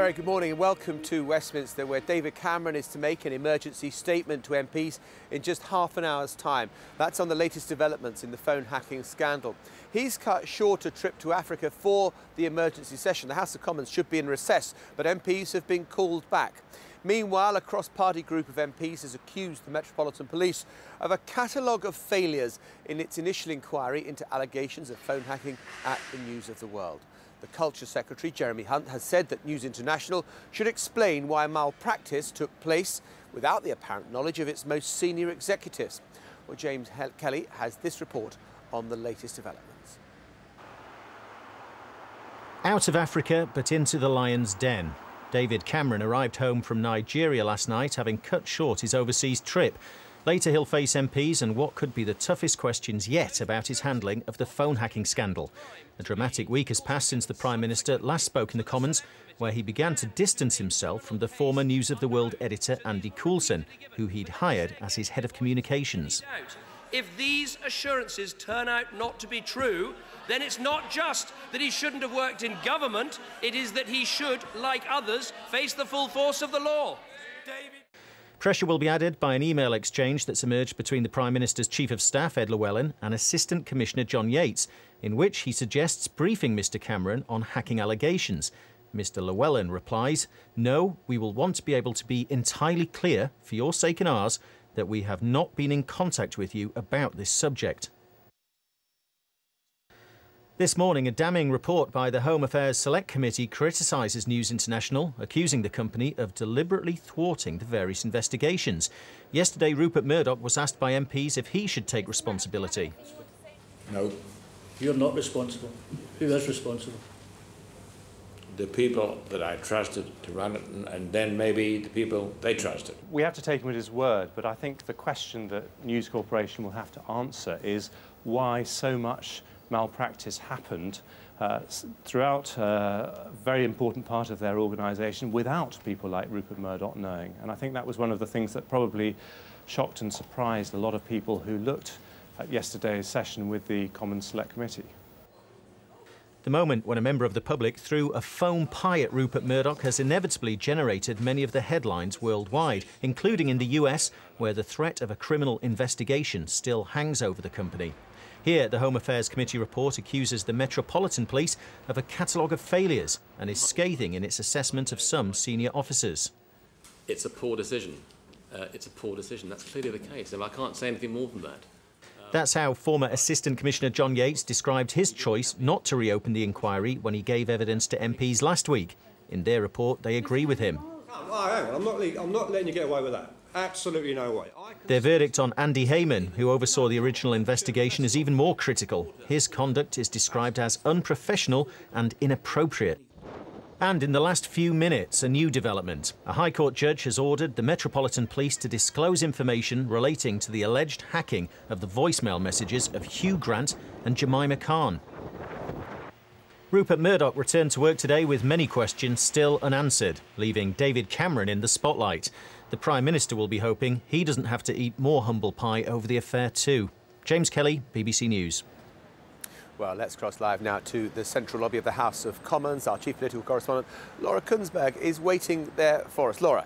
Very good morning and welcome to Westminster, where David Cameron is to make an emergency statement to MPs in just half an hour's time. That's on the latest developments in the phone hacking scandal. He's cut short a trip to Africa for the emergency session. The House of Commons should be in recess, but MPs have been called back. Meanwhile, a cross-party group of MPs has accused the Metropolitan Police of a catalogue of failures in its initial inquiry into allegations of phone hacking at the News of the World. The Culture Secretary, Jeremy Hunt, has said that News International should explain why malpractice took place without the apparent knowledge of its most senior executives. Well, James Kelly has this report on the latest developments. Out of Africa, but into the lion's den. David Cameron arrived home from Nigeria last night, having cut short his overseas trip. Later, he'll face MPs and what could be the toughest questions yet about his handling of the phone hacking scandal. A dramatic week has passed since the Prime Minister last spoke in the Commons, where he began to distance himself from the former News of the World editor Andy Coulson, who he'd hired as his head of communications. If these assurances turn out not to be true, then it's not just that he shouldn't have worked in government, it is that he should, like others, face the full force of the law. Pressure will be added by an email exchange that's emerged between the Prime Minister's Chief of Staff, Ed Llewellyn, and Assistant Commissioner John Yates, in which he suggests briefing Mr Cameron on hacking allegations. Mr Llewellyn replies, "No, we will want to be able to be entirely clear, for your sake and ours, that we have not been in contact with you about this subject." This morning, a damning report by the Home Affairs Select Committee criticises News International, accusing the company of deliberately thwarting the various investigations. Yesterday, Rupert Murdoch was asked by MPs if he should take responsibility. No, you're not responsible. Who is responsible? The people that I trusted to run it, and then maybe the people they trusted. We have to take him at his word, but I think the question that News Corporation will have to answer is why so much malpractice happened throughout a very important part of their organisation without people like Rupert Murdoch knowing. And I think that was one of the things that probably shocked and surprised a lot of people who looked at yesterday's session with the Commons Select Committee. The moment when a member of the public threw a foam pie at Rupert Murdoch has inevitably generated many of the headlines worldwide, including in the US, where the threat of a criminal investigation still hangs over the company. Here, the Home Affairs Committee report accuses the Metropolitan Police of a catalogue of failures and is scathing in its assessment of some senior officers. It's a poor decision. It's a poor decision. That's clearly the case, and I can't say anything more than that. That's how former Assistant Commissioner John Yates described his choice not to reopen the inquiry when he gave evidence to MPs last week. In their report, they agree with him. I'm not letting you get away with that. Absolutely no way. Their verdict on Andy Hayman, who oversaw the original investigation, is even more critical. His conduct is described as unprofessional and inappropriate. And in the last few minutes, a new development. A High Court judge has ordered the Metropolitan Police to disclose information relating to the alleged hacking of the voicemail messages of Hugh Grant and Jemima Khan. Rupert Murdoch returned to work today with many questions still unanswered, leaving David Cameron in the spotlight. The Prime Minister will be hoping he doesn't have to eat more humble pie over the affair too. James Kelly, BBC News. Well, let's cross live now to the central lobby of the House of Commons. Our chief political correspondent, Laura Kunsberg, is waiting there for us. Laura.